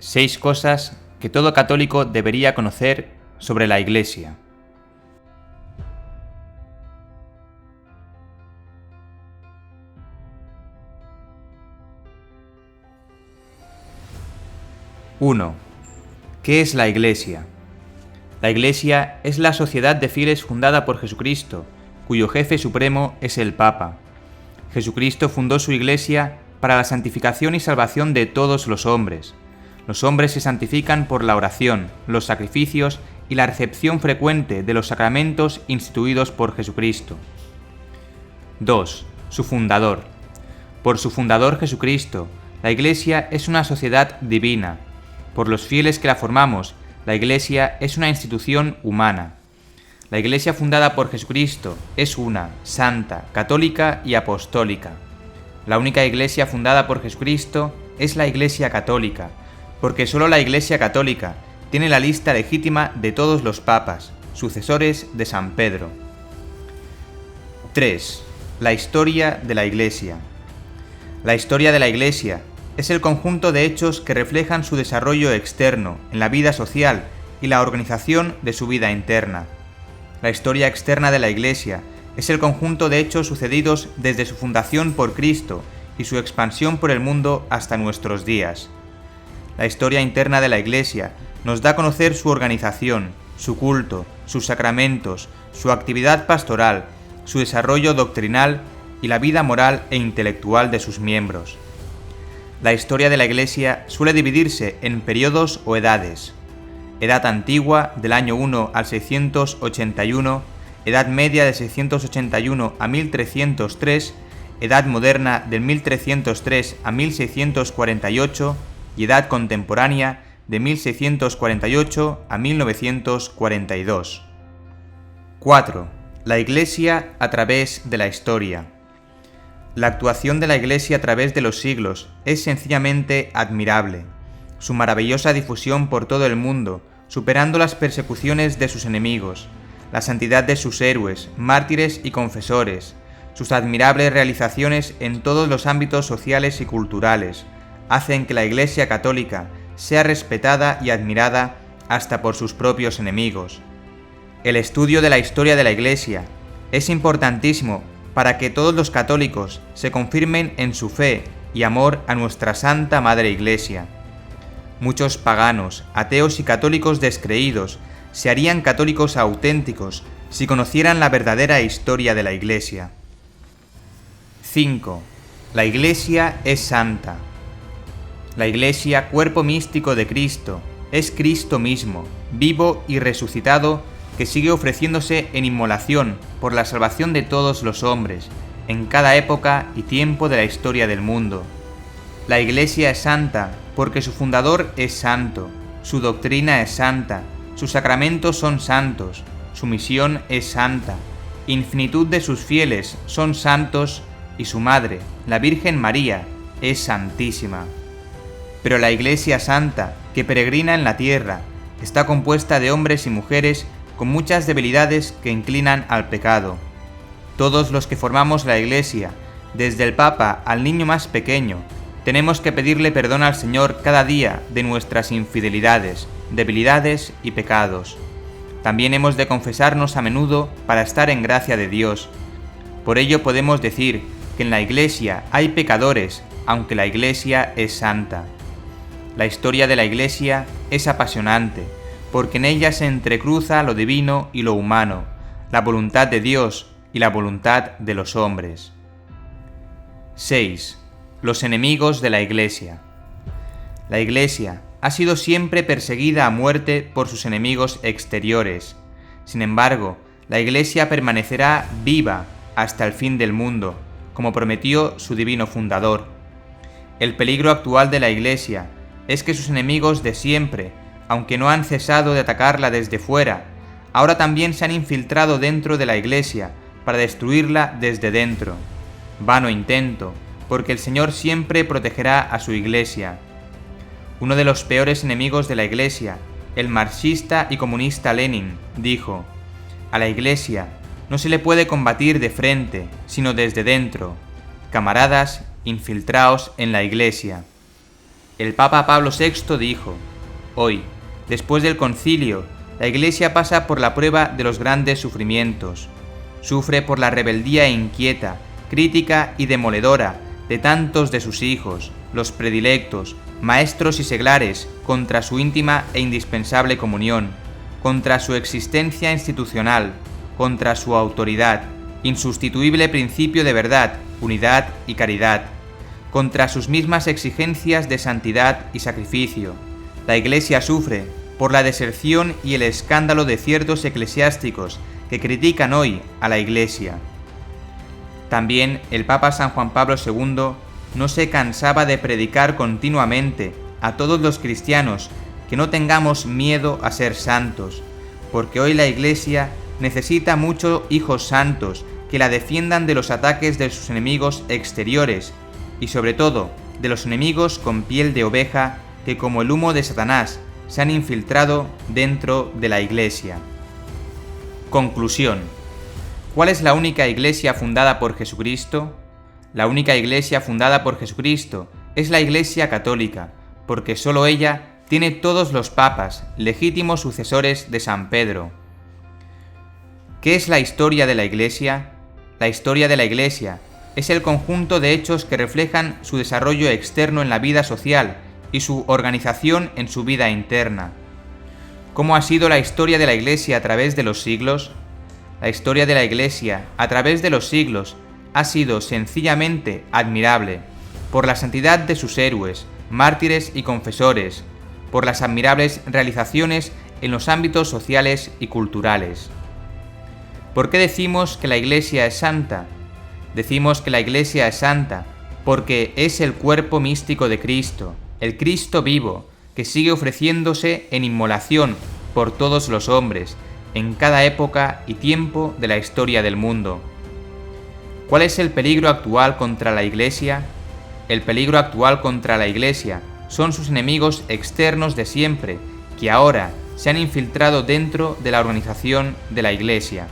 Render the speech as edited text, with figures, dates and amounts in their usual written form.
6 cosas que todo católico debería conocer sobre la Iglesia. ¡1! ¿Qué es la Iglesia? La Iglesia es la sociedad de fieles fundada por Jesucristo, cuyo jefe supremo es el Papa. Jesucristo fundó su Iglesia para la santificación y salvación de todos los hombres. Los hombres se santifican por la oración, los sacrificios y la recepción frecuente de los sacramentos instituidos por Jesucristo. 2. Su fundador. Por su fundador Jesucristo, la Iglesia es una sociedad divina. Por los fieles que la formamos, la Iglesia es una institución humana. La Iglesia fundada por Jesucristo es una, santa, católica y apostólica. La única Iglesia fundada por Jesucristo es la Iglesia católica, porque solo la Iglesia católica tiene la lista legítima de todos los papas, sucesores de San Pedro. 3. La historia de la Iglesia. La historia de la Iglesia es el conjunto de hechos que reflejan su desarrollo externo en la vida social y la organización de su vida interna. La historia externa de la Iglesia es el conjunto de hechos sucedidos desde su fundación por Cristo y su expansión por el mundo hasta nuestros días. La historia interna de la Iglesia nos da a conocer su organización, su culto, sus sacramentos, su actividad pastoral, su desarrollo doctrinal y la vida moral e intelectual de sus miembros. La historia de la Iglesia suele dividirse en periodos o edades. Edad antigua, del año 1 al 681, Edad media de 681 a 1303, Edad moderna del 1303 a 1648 y Edad contemporánea de 1648 a 1942. 4. La Iglesia a través de la historia. La actuación de la Iglesia a través de los siglos es sencillamente admirable. Su maravillosa difusión por todo el mundo, superando las persecuciones de sus enemigos, la santidad de sus héroes, mártires y confesores, sus admirables realizaciones en todos los ámbitos sociales y culturales, hacen que la Iglesia católica sea respetada y admirada hasta por sus propios enemigos. El estudio de la historia de la Iglesia es importantísimo para que todos los católicos se confirmen en su fe y amor a nuestra Santa Madre Iglesia. Muchos paganos, ateos y católicos descreídos se harían católicos auténticos si conocieran la verdadera historia de la Iglesia. 5. La Iglesia es santa. La Iglesia, cuerpo místico de Cristo, es Cristo mismo, vivo y resucitado, que sigue ofreciéndose en inmolación por la salvación de todos los hombres, en cada época y tiempo de la historia del mundo. La Iglesia es santa porque su fundador es santo, su doctrina es santa, sus sacramentos son santos, su misión es santa, infinitud de sus fieles son santos y su madre, la Virgen María, es santísima. Pero la Iglesia santa, que peregrina en la tierra, está compuesta de hombres y mujeres con muchas debilidades que inclinan al pecado. Todos los que formamos la Iglesia, desde el Papa al niño más pequeño, tenemos que pedirle perdón al Señor cada día de nuestras infidelidades, debilidades y pecados. También hemos de confesarnos a menudo para estar en gracia de Dios. Por ello podemos decir que en la Iglesia hay pecadores, aunque la Iglesia es santa. La historia de la Iglesia es apasionante, porque en ella se entrecruza lo divino y lo humano, la voluntad de Dios y la voluntad de los hombres. 6. Los enemigos de la Iglesia. La Iglesia ha sido siempre perseguida a muerte por sus enemigos exteriores. Sin embargo, la Iglesia permanecerá viva hasta el fin del mundo, como prometió su divino fundador. El peligro actual de la Iglesia es que sus enemigos de siempre, aunque no han cesado de atacarla desde fuera, ahora también se han infiltrado dentro de la Iglesia para destruirla desde dentro. Vano intento, porque el Señor siempre protegerá a su Iglesia. Uno de los peores enemigos de la Iglesia, el marxista y comunista Lenin, dijo: «A la Iglesia no se le puede combatir de frente, sino desde dentro. Camaradas, infiltraos en la Iglesia». el Papa Pablo VI dijo: «Hoy, después del concilio, la Iglesia pasa por la prueba de los grandes sufrimientos. Sufre por la rebeldía inquieta, crítica y demoledora de tantos de sus hijos, los predilectos, maestros y seglares, contra su íntima e indispensable comunión, contra su existencia institucional, contra su autoridad, insustituible principio de verdad, unidad y caridad, contra sus mismas exigencias de santidad y sacrificio. La Iglesia sufre por la deserción y el escándalo de ciertos eclesiásticos que critican hoy a la Iglesia». También el Papa San Juan Pablo II no se cansaba de predicar continuamente a todos los cristianos que no tengamos miedo a ser santos, porque hoy la Iglesia necesita muchos hijos santos que la defiendan de los ataques de sus enemigos exteriores y sobre todo de los enemigos con piel de oveja que como el humo de Satanás se han infiltrado dentro de la Iglesia. Conclusión. ¿Cuál es la única Iglesia fundada por Jesucristo? La única Iglesia fundada por Jesucristo es la Iglesia católica, porque sólo ella tiene todos los papas, legítimos sucesores de San Pedro. ¿Qué es la historia de la Iglesia? La historia de la Iglesia es el conjunto de hechos que reflejan su desarrollo externo en la vida social y su organización en su vida interna. ¿Cómo ha sido la historia de la Iglesia a través de los siglos? La historia de la Iglesia, a través de los siglos, ha sido sencillamente admirable, por la santidad de sus héroes, mártires y confesores, por las admirables realizaciones en los ámbitos sociales y culturales. ¿Por qué decimos que la Iglesia es santa? Decimos que la Iglesia es santa porque es el cuerpo místico de Cristo, el Cristo vivo, que sigue ofreciéndose en inmolación por todos los hombres, en cada época y tiempo de la historia del mundo. ¿Cuál es el peligro actual contra la Iglesia? El peligro actual contra la Iglesia son sus enemigos externos de siempre, que ahora se han infiltrado dentro de la organización de la Iglesia.